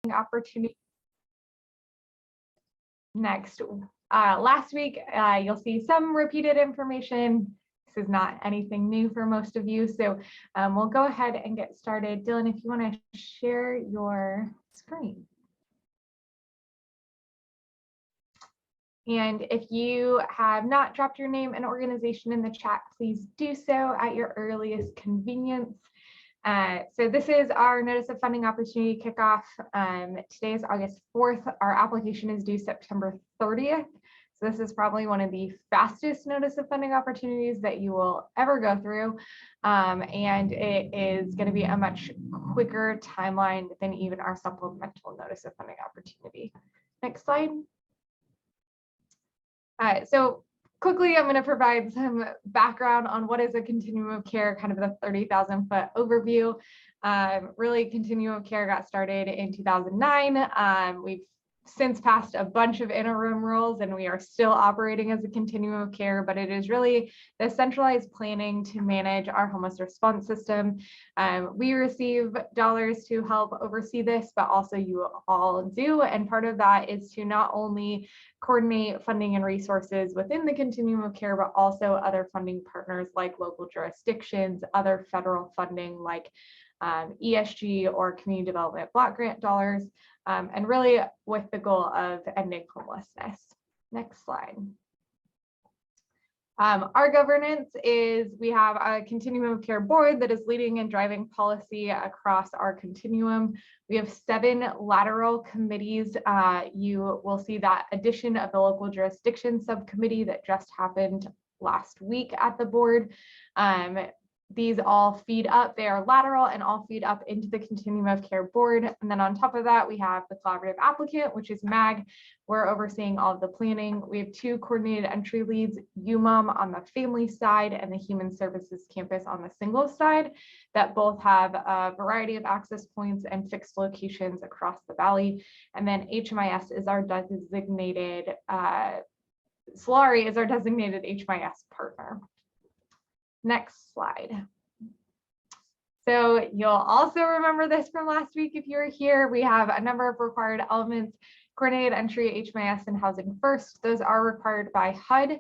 opportunity. Next, last week, you'll see some repeated information. This is not anything new for most of you, so we'll go ahead and get started. Dylan, if you want to share your screen. And if you have not dropped your name and organization in the chat, please do so at your earliest convenience. So this is our Notice of Funding Opportunity Kickoff. Today is August 4th. Our application is due September 30th. So this is probably one of the fastest Notice of Funding opportunities that you will ever go through. And it is going to be a much quicker timeline than even our supplemental Notice of Funding opportunity. Next slide. So quickly, I'm going to provide some background on what is a continuum of care, kind of the 30,000-foot overview. Really, continuum of care got started in 2009. We've since passed a bunch of interim rules, and we are still operating as a continuum of care, but it is really the centralized planning to manage our homeless response system. We receive dollars to help oversee this, but also you all do. And part of that is to not only coordinate funding and resources within the continuum of care, but also other funding partners like local jurisdictions, other federal funding like ESG or community development block grant dollars, and really with the goal of ending homelessness. Next slide. Our governance is we have a continuum of care board that is leading and driving policy across our continuum. We have 7 lateral committees. You will see that addition of the local jurisdiction subcommittee that just happened last week at the board. These all feed up, they are lateral and all feed up into the Continuum of Care board. And then on top of that, we have the collaborative applicant, which is MAG. We're overseeing all of the planning. We have 2 coordinated entry leads, UMOM on the family side and the Human Services Campus on the single side, that both have a variety of access points and fixed locations across the valley. And then HMIS is our designated, Solari is our designated HMIS partner. Next slide. So you'll also remember this from last week if you were here. We have a number of required elements: coordinated entry, HMIS, and housing first. Those are required by HUD. If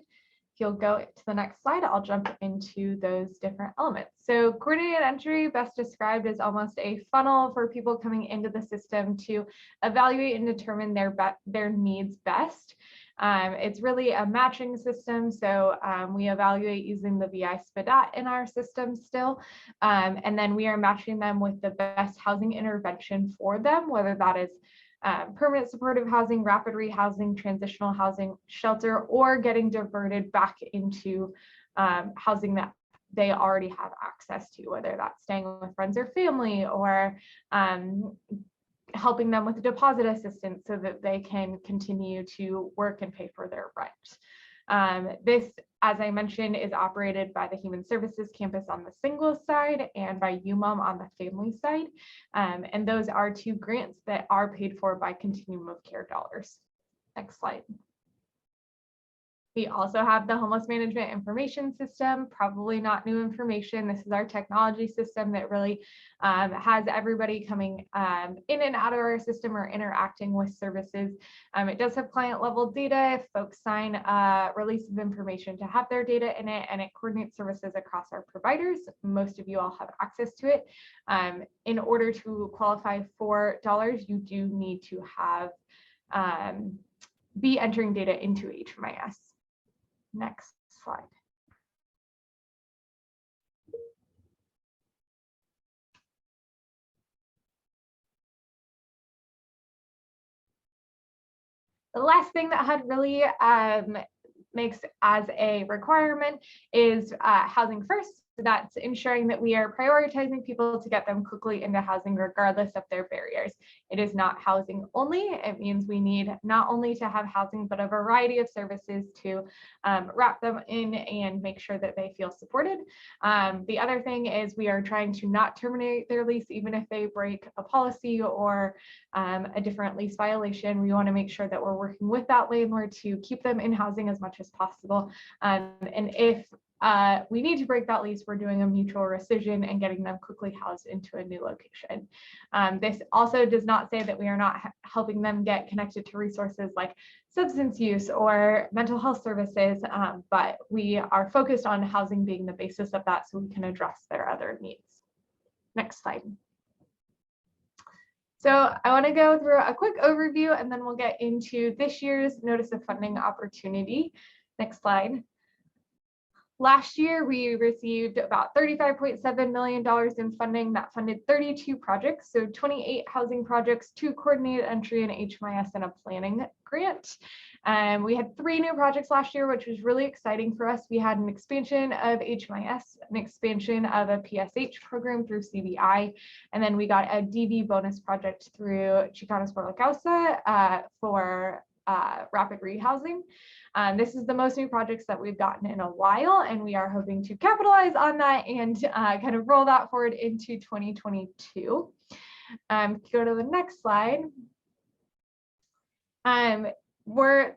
you'll go to the next slide, I'll jump into those different elements. So coordinated entry, best described as almost a funnel for people coming into the system to evaluate and determine their needs best. It's really a matching system, so we evaluate using the VI SPDAT in our system still, and then we are matching them with the best housing intervention for them, whether that is permanent supportive housing, rapid rehousing, transitional housing, shelter, or getting diverted back into housing that they already have access to, whether that's staying with friends or family, or helping them with a deposit assistance so that they can continue to work and pay for their rent. This, as I mentioned, is operated by the Human Services Campus on the single side and by UMOM on the family side. And those are 2 grants that are paid for by Continuum of Care dollars. Next slide. We also have the Homeless Management Information System, probably not new information. This is our technology system that really has everybody coming in and out of our system or interacting with services. It does have client level data if folks sign a release of information to have their data in it, and it coordinates services across our providers. Most of you all have access to it. In order to qualify for dollars, you do need to have be entering data into HMIS. Next slide. The last thing that HUD really makes as a requirement is housing first. So that's ensuring that we are prioritizing people to get them quickly into housing regardless of their barriers. It is not housing only. It means we need not only to have housing, but a variety of services to wrap them in and make sure that they feel supported. The other thing is we are trying to not terminate their lease even if they break a policy or a different lease violation. We want to make sure that we're working with that landlord to keep them in housing as much as possible. And if we need to break that lease, we're doing a mutual rescission and getting them quickly housed into a new location. This also does not say that we are not helping them get connected to resources like substance use or mental health services, but we are focused on housing being the basis of that so we can address their other needs. Next slide. So I want to go through a quick overview and then we'll get into this year's Notice of Funding opportunity. Next slide. Last year, we received about $35.7 million in funding that funded 32 projects, so 28 housing projects, 2 coordinated entry and HMIS, and a planning grant. We had 3 new projects last year, which was really exciting for us. We had an expansion of HMIS, an expansion of a PSH program through CBI, and then we got a DV bonus project through Chicanos por la Causa for rapid rehousing. This is the most new projects that we've gotten in a while, and we are hoping to capitalize on that and kind of roll that forward into 2022. Go to the next slide.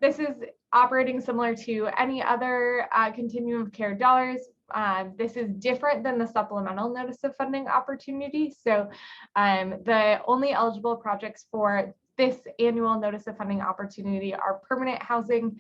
This is operating similar to any other continuum of care dollars. This is different than the supplemental notice of funding opportunity. So the only eligible projects for this annual notice of funding opportunity are permanent housing,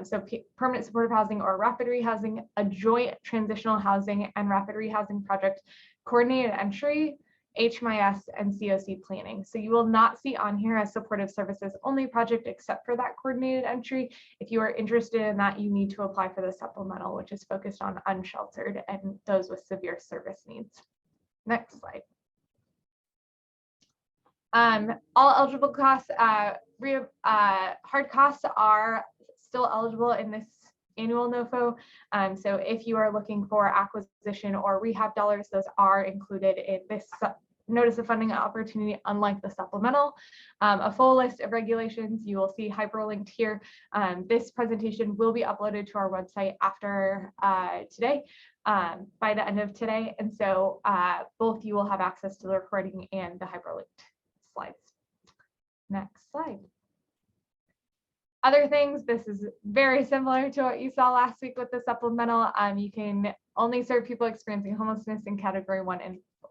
so permanent supportive housing or rapid rehousing, a joint transitional housing and rapid rehousing project, coordinated entry, HMIS, and COC planning. So you will not see on here a supportive services only project except for that coordinated entry. If you are interested in that, you need to apply for the supplemental, which is focused on unsheltered and those with severe service needs. Next slide. All eligible costs, hard costs are still eligible in this annual NOFO. So if you are looking for acquisition or rehab dollars, those are included in this notice of funding opportunity, unlike the supplemental. A full list of regulations you will see hyperlinked here. This presentation will be uploaded to our website after today, by the end of today. And so both you will have access to the recording and the hyperlinked slides. Next slide. Other things, this is very similar to what you saw last week with the supplemental. You can only serve people experiencing homelessness in category 1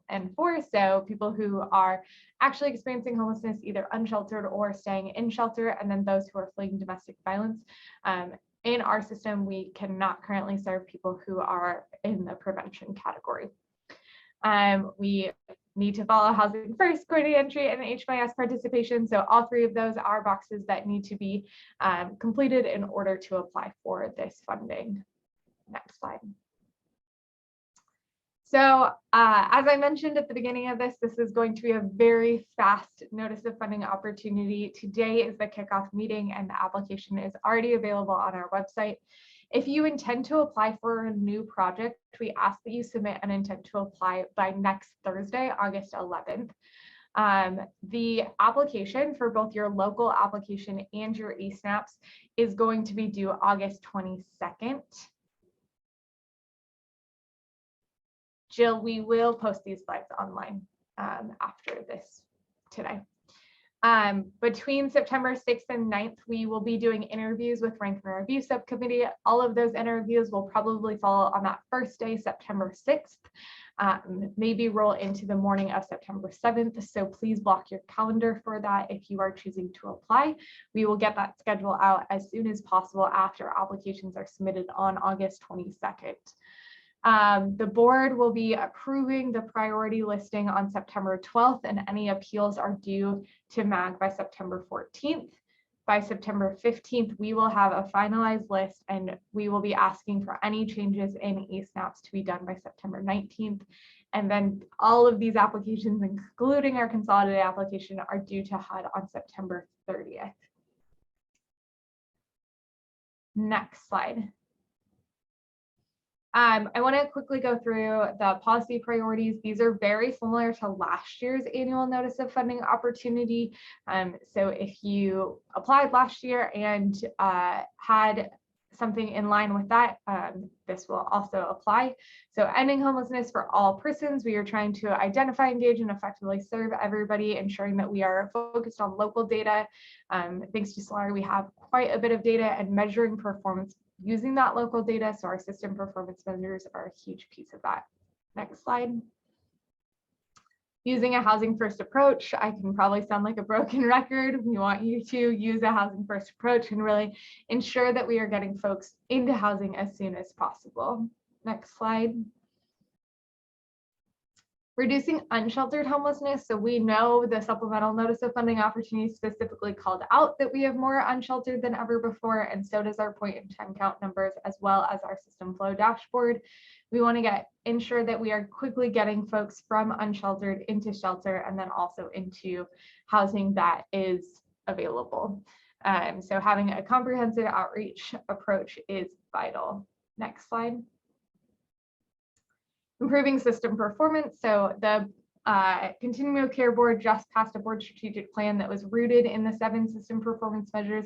and 4. So people who are actually experiencing homelessness, either unsheltered or staying in shelter, and then those who are fleeing domestic violence. In our system, we cannot currently serve people who are in the prevention category. We need to follow housing first, coordinated entry, and HMIS participation. So all 3 of those are boxes that need to be completed in order to apply for this funding. Next slide. So as I mentioned at the beginning of this is going to be a very fast notice of funding opportunity. Today is the kickoff meeting and the application is already available on our website. If you intend to apply for a new project, we ask that you submit an intent to apply by next Thursday, August 11th. The application for both your local application and your eSNAPs is going to be due August 22nd. Jill, we will post these slides online after this today. Between September 6th and 9th, we will be doing interviews with Rank and Review Subcommittee. All of those interviews will probably follow on that first day, September 6th, maybe roll into the morning of September 7th. So please block your calendar for that if you are choosing to apply. We will get that schedule out as soon as possible after applications are submitted on August 22nd. The board will be approving the priority listing on September 12th, and any appeals are due to MAG by September 14th. By September 15th, we will have a finalized list, and we will be asking for any changes in eSNAPs to be done by September 19th. And then all of these applications, including our consolidated application, are due to HUD on September 30th. Next slide. I want to quickly go through the policy priorities. These are very similar to last year's annual notice of funding opportunity. So if you applied last year and had something in line with that, this will also apply. So ending homelessness for all persons. We are trying to identify, engage, and effectively serve everybody, ensuring that we are focused on local data. Thanks to Solar, we have quite a bit of data and measuring performance using that local data. So our system performance measures are a huge piece of that. Next slide. Using a housing first approach, I can probably sound like a broken record. We want you to use a housing first approach and really ensure that we are getting folks into housing as soon as possible. Next slide. Reducing unsheltered homelessness. So we know the supplemental notice of funding opportunity specifically called out that we have more unsheltered than ever before, and so does our point in time count numbers, as well as our system flow dashboard. We want to ensure that we are quickly getting folks from unsheltered into shelter and then also into housing that is available. So having a comprehensive outreach approach is vital. Next slide. Improving system performance. So the Continuum of Care Board just passed a board strategic plan that was rooted in the 7 system performance measures.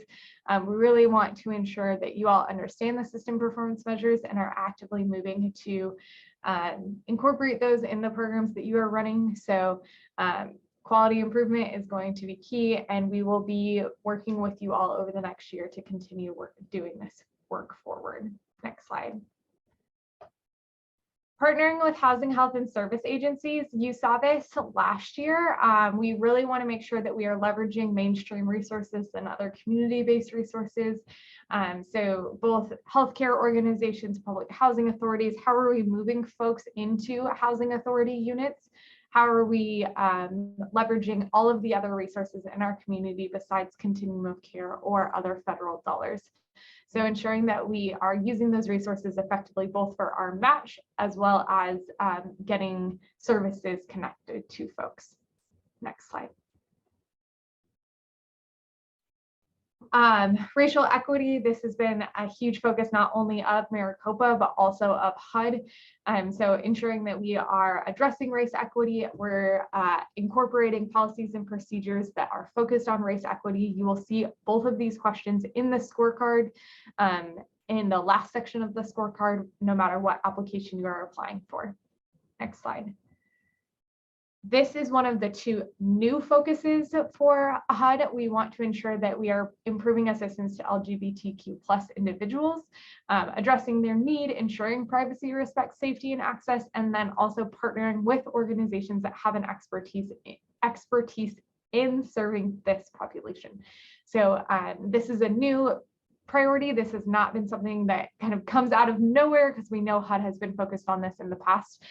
We really want to ensure that you all understand the system performance measures and are actively moving to incorporate those in the programs that you are running. So quality improvement is going to be key, and we will be working with you all over the next year to continue doing this work forward. Next slide. Partnering with housing, health, and service agencies. You saw this last year. We really want to make sure that we are leveraging mainstream resources and other community-based resources. So both healthcare organizations, public housing authorities, how are we moving folks into housing authority units? How are we leveraging all of the other resources in our community besides Continuum of Care or other federal dollars? So ensuring that we are using those resources effectively, both for our match as well as getting services connected to folks. Next slide. Racial equity, this has been a huge focus not only of Maricopa, but also of HUD. So ensuring that we are addressing race equity, we're incorporating policies and procedures that are focused on race equity. You will see both of these questions in the scorecard, in the last section of the scorecard, no matter what application you are applying for. Next slide. This is one of the 2 new focuses for HUD. We want to ensure that we are improving assistance to LGBTQ+ individuals, addressing their need, ensuring privacy, respect, safety, and access, and then also partnering with organizations that have an expertise in serving this population. So this is a new priority. This has not been something that kind of comes out of nowhere, because we know HUD has been focused on this in the past.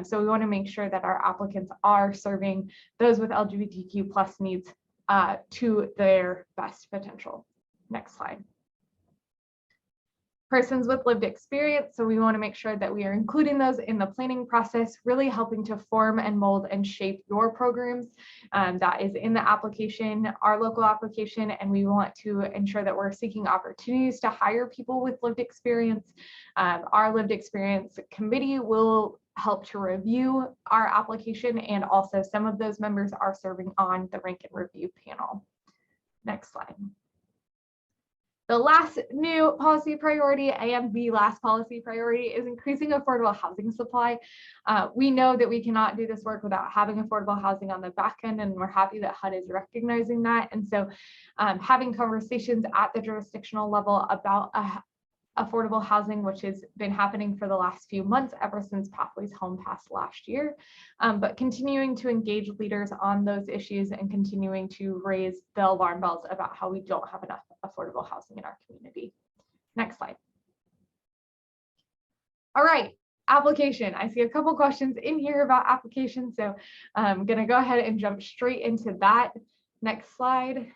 So we want to make sure that our applicants are serving those with LGBTQ+ needs to their best potential. Next slide. Persons with lived experience. So we want to make sure that we are including those in the planning process, really helping to form and mold and shape your programs. That is in the application, our local application, and we want to ensure that we're seeking opportunities to hire people with lived experience. Our lived experience committee will help to review our application, and also some of those members are serving on the rank and review panel. Next slide. The last new policy priority, and the last policy priority, is increasing affordable housing supply. We know that we cannot do this work without having affordable housing on the back end, and we're happy that HUD is recognizing that. And so having conversations at the jurisdictional level about affordable housing, which has been happening for the last few months, ever since Pathways Home passed last year, but continuing to engage leaders on those issues and continuing to raise the alarm bells about how we don't have enough affordable housing in our community. Next slide. All right, application. I see a couple questions in here about application, so I'm going to go ahead and jump straight into that. Next slide.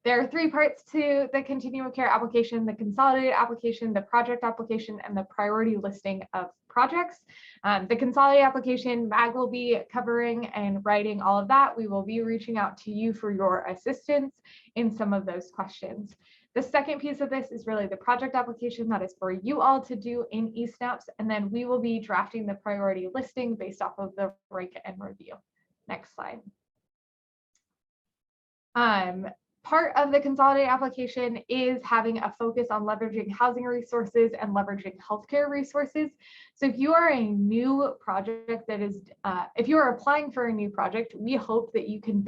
There are 3 parts to the Continuum of Care application: the consolidated application, the project application, and the priority listing of projects. The consolidated application, Mag will be covering and writing all of that. We will be reaching out to you for your assistance in some of those questions. The second piece of this is really the project application that is for you all to do in eSnaps, and then we will be drafting the priority listing based off of the rank and review. Next slide. Part of the consolidated application is having a focus on leveraging housing resources and leveraging healthcare resources. So if you are a new project that is, if you are applying for a new project, we hope that you can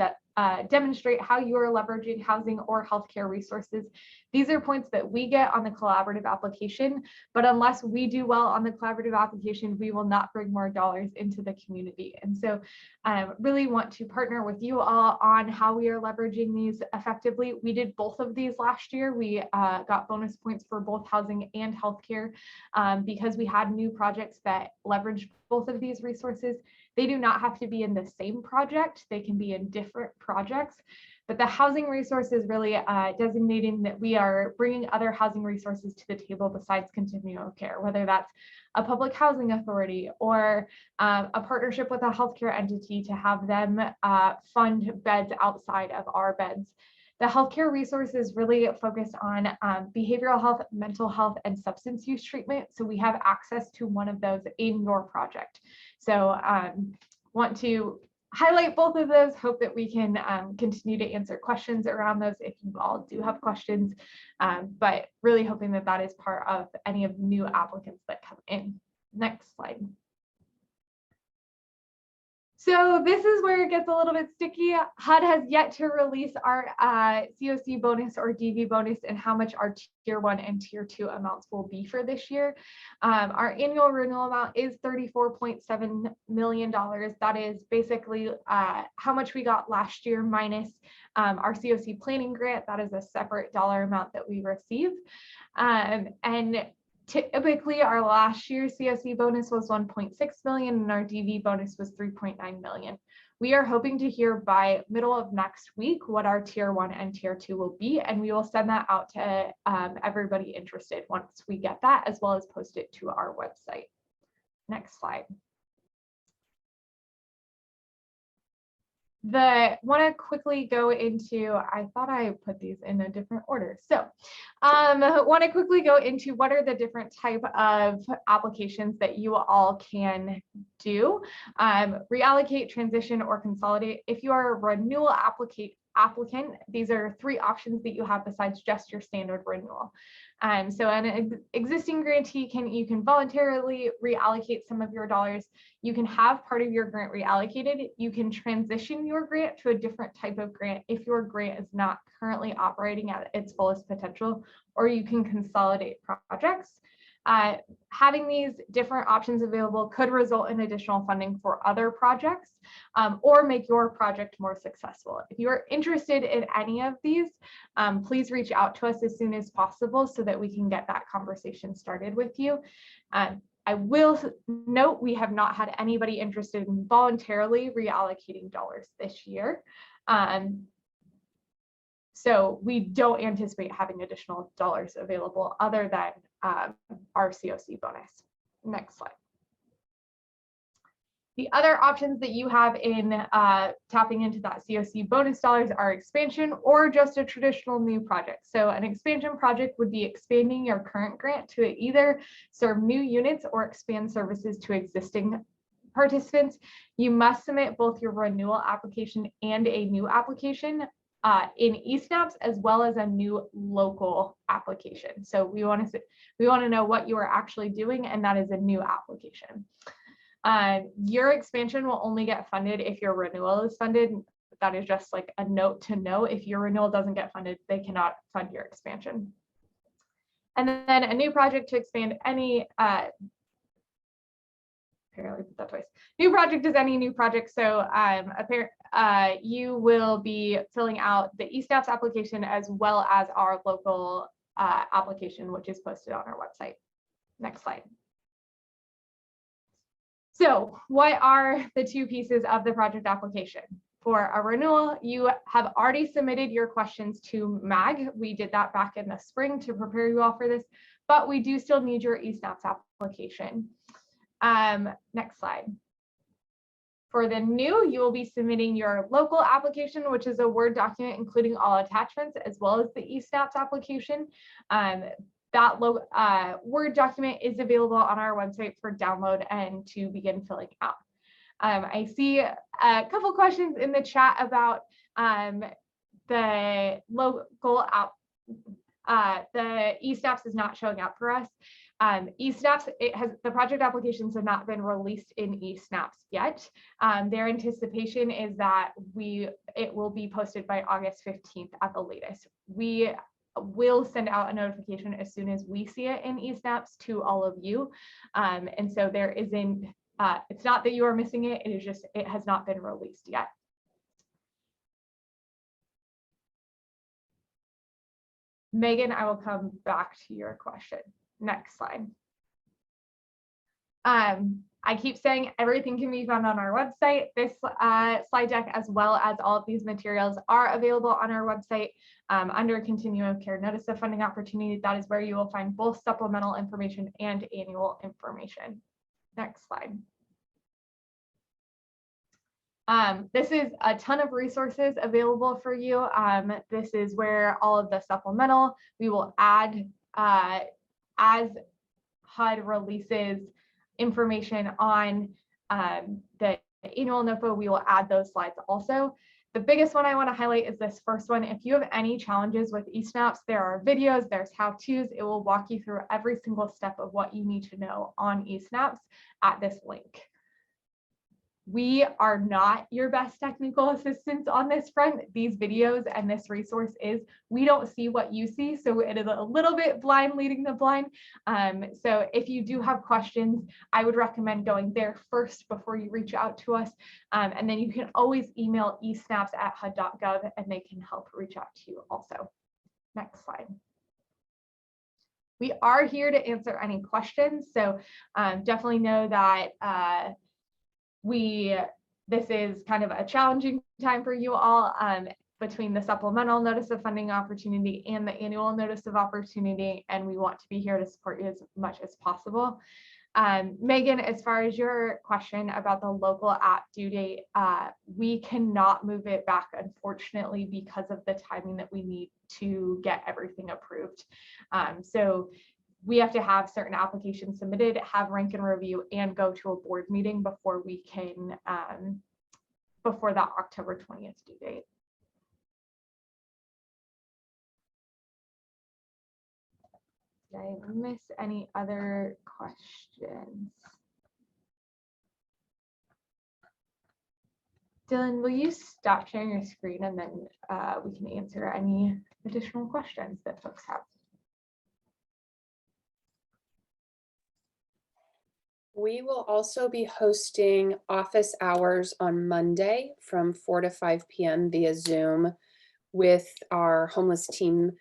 demonstrate how you are leveraging housing or healthcare resources. These are points that we get on the collaborative application, but unless we do well on the collaborative application, we will not bring more dollars into the community. And so really want to partner with you all on how we are leveraging these effectively. We did both of these last year. We got bonus points for both housing and healthcare because we had new projects that leveraged both of these resources. They do not have to be in the same project. They can be in different projects. But the housing resource is really designating that we are bringing other housing resources to the table besides continuum of care, whether that's a public housing authority or a partnership with a healthcare entity to have them fund beds outside of our beds. The healthcare resource is really focused on behavioral health, mental health, and substance use treatment. So we have access to one of those in your project. So want to highlight both of those, hope that we can continue to answer questions around those if you all do have questions, but really hoping that that is part of any of the new applicants that come in. Next slide. So this is where it gets a little bit sticky. HUD has yet to release our COC bonus or DV bonus and how much our tier 1 and tier 2 amounts will be for this year. Our annual renewal amount is $34.7 million. That is basically how much we got last year minus our COC planning grant. That is a separate dollar amount that we receive. And typically, our last year's COC bonus was 1.6 million and our DV bonus was 3.9 million. We are hoping to hear by middle of next week what our tier 1 and tier 2 will be, and we will send that out to everybody interested once we get that, as well as post it to our website. Next slide. Want to quickly go into, I thought I put these in a different order. So want to quickly go into what are the different type of applications that you all can do. Reallocate, transition, or consolidate. If you are a renewal applicant, these are 3 options that you have besides just your standard renewal. So an existing grantee you can voluntarily reallocate some of your dollars. You can have part of your grant reallocated. You can transition your grant to a different type of grant if your grant is not currently operating at its fullest potential, or you can consolidate projects. Having these different options available could result in additional funding for other projects or make your project more successful. If you are interested in any of these, please reach out to us as soon as possible so that we can get that conversation started with you. I will note we have not had anybody interested in voluntarily reallocating dollars this year. So we don't anticipate having additional dollars available other than our COC bonus. Next slide. The other options that you have in tapping into that COC bonus dollars are expansion or just a traditional new project. So an expansion project would be expanding your current grant to either serve new units or expand services to existing participants. You must submit both your renewal application and a new application in eSNAPs, as well as a new local application. So we want to know what you are actually doing, and that is a new application. Your expansion will only get funded if your renewal is funded. That is just like a note to know. If your renewal doesn't get funded, they cannot fund your expansion. And then a new project to expand any, apparently put that twice. New project is any new project. So you will be filling out the eSNAPs application as well as our local application, which is posted on our website. Next slide. So what are the 2 pieces of the project application? For a renewal, you have already submitted your questions to MAG. We did that back in the spring to prepare you all for this, but we do still need your eSNAPs application. Next slide. For the new, you will be submitting your local application, which is a Word document including all attachments, as well as the eSNAPs application. That Word document is available on our website for download and to begin filling out. I see a couple questions in the chat about the local app. The eSNAPs is not showing up for us. eSnaps, the project applications have not been released in eSnaps yet. Their anticipation is that it will be posted by August 15th at the latest. We will send out a notification as soon as we see it in eSnaps to all of you. And so there isn't, it's not that you are missing it, it is just, it has not been released yet. Megan, I will come back to your question. Next slide. I keep saying everything can be found on our website. This slide deck, as well as all of these materials, are available on our website under Continuum of Care Notice of Funding Opportunity. That is where you will find both supplemental information and annual information. Next slide. This is a ton of resources available for you. This is where all of the supplemental, we will add as HUD releases information on the annual NOFO, we will add those slides also. The biggest one I want to highlight is this first one. If you have any challenges with eSnaps, there are videos, there's how-tos. It will walk you through every single step of what you need to know on eSnaps at this link. We are not your best technical assistants on this front. These videos and this resource is, we don't see what you see, so it is a little bit blind leading the blind. So if you do have questions, I would recommend going there first before you reach out to us. And then you can always email esnaps@hud.gov and they can help reach out to you also. Next slide. We are here to answer any questions, so definitely know that this is kind of a challenging time for you all between the supplemental notice of funding opportunity and the annual notice of opportunity, and we want to be here to support you as much as possible. Megan, as far as your question about the local app due date, we cannot move it back, unfortunately, because of the timing that we need to get everything approved. So we have to have certain applications submitted, have rank and review, and go to a board meeting before we can, before that October 20th due date. Did I miss any other questions? Dylan, will you stop sharing your screen and then we can answer any additional questions that folks have? We will also be hosting office hours on Monday from 4 to 5 p.m. via Zoom with our homeless team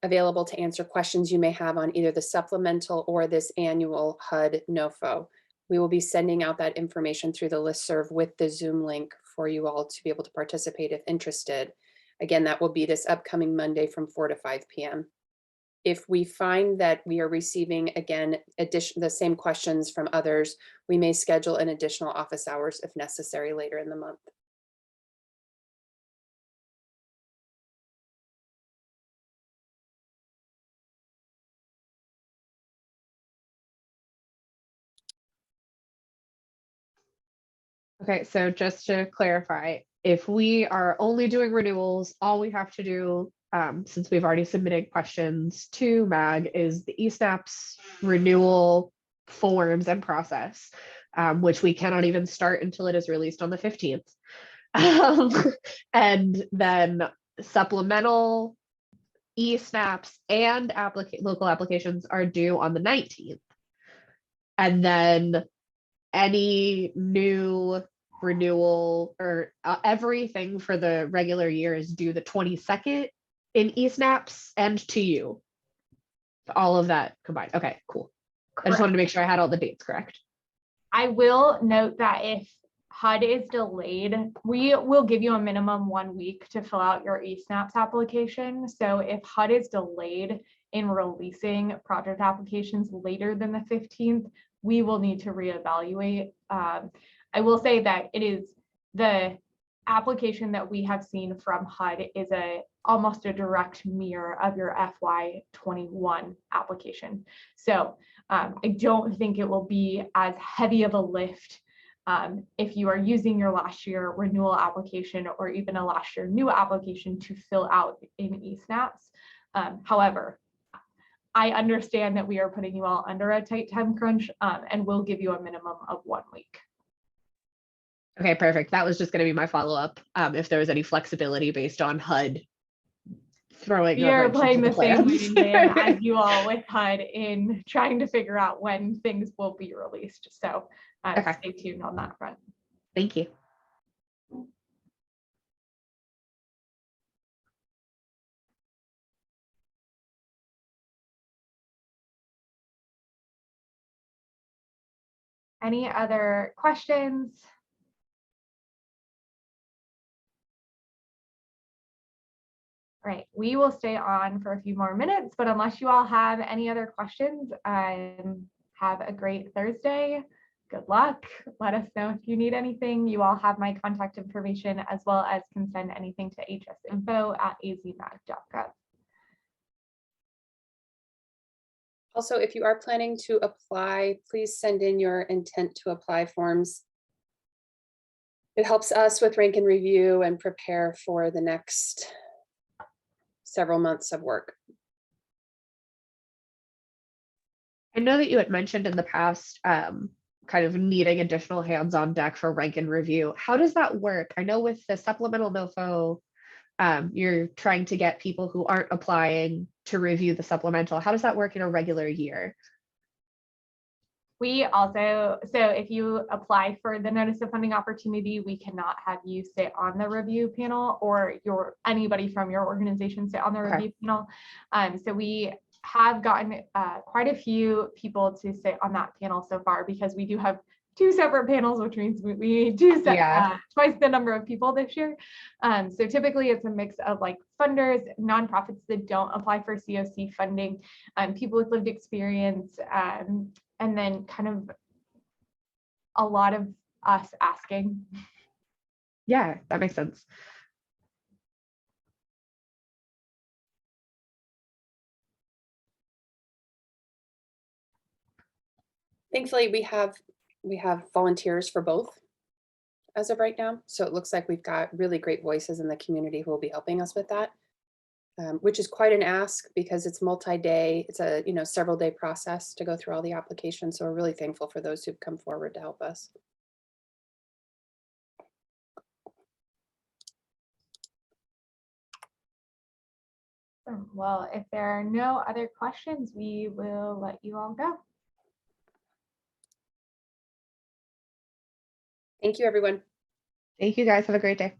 available to answer questions you may have on either the supplemental or this annual HUD NOFO. We will be sending out that information through the listserv with the Zoom link for you all to be able to participate if interested. Again, that will be this upcoming Monday from 4 to 5 p.m. If we find that we are receiving, again, the same questions from others, we may schedule an additional office hours if necessary later in the month. Okay, so just to clarify, if we are only doing renewals, all we have to do, since we've already submitted questions to MAG, is the eSnaps renewal forms and process, which we cannot even start until it is released on the 15th. And then supplemental eSnaps and local applications are due on the 19th. And then any new renewal or everything for the regular year is due the 22nd in eSnaps and to you. All of that combined. Okay, cool. Correct. I just wanted to make sure I had all the dates correct. I will note that if HUD is delayed, we will give you a minimum 1 week to fill out your eSnaps application. So if HUD is delayed in releasing project applications later than the 15th, we will need to reevaluate. I will say that it is the application that we have seen from HUD is almost a direct mirror of your FY21 application. So I don't think it will be as heavy of a lift if you are using your last year renewal application or even a last year new application to fill out in eSnaps. However, I understand that we are putting you all under a tight time crunch, and we'll give you a minimum of 1 week. Okay, perfect. That was just going to be my follow-up. If there was any flexibility based on HUD throwing We a are wrench playing into the same plans. waiting game as you all with HUD in trying to figure out when things will be released. So Okay. stay tuned on that front. Thank you. Any other questions? Right, we will stay on for a few more minutes, but unless you all have any other questions, have a great Thursday. Good luck. Let us know if you need anything. You all have my contact information, as well as can send anything to hsinfo@azmag.gov. Also, if you are planning to apply, please send in your intent to apply forms. It helps us with rank and review and prepare for the next several months of work. I know that you had mentioned in the past kind of needing additional hands on deck for rank and review. How does that work? I know with the supplemental NOFO, you're trying to get people who aren't applying to review the supplemental. How does that work in a regular year? We also, so if you apply for the notice of funding opportunity, we cannot have you sit on the review panel, or anybody from your organization sit on the review panel. So we have gotten quite a few people to sit on that panel so far, because we do have 2 separate panels, which means we do twice the number of people this year. So typically it's a mix of like funders, nonprofits that don't apply for COC funding, people with lived experience, and then kind of a lot of us asking. Yeah, that makes sense. Thankfully, we have volunteers for both as of right now. So it looks like we've got really great voices in the community who will be helping us with that, which is quite an ask because it's multi-day. It's a several day process to go through all the applications. So we're really thankful for those who've come forward to help us. Well, if there are no other questions, we will let you all go. Thank you, everyone. Thank you guys. Have a great day.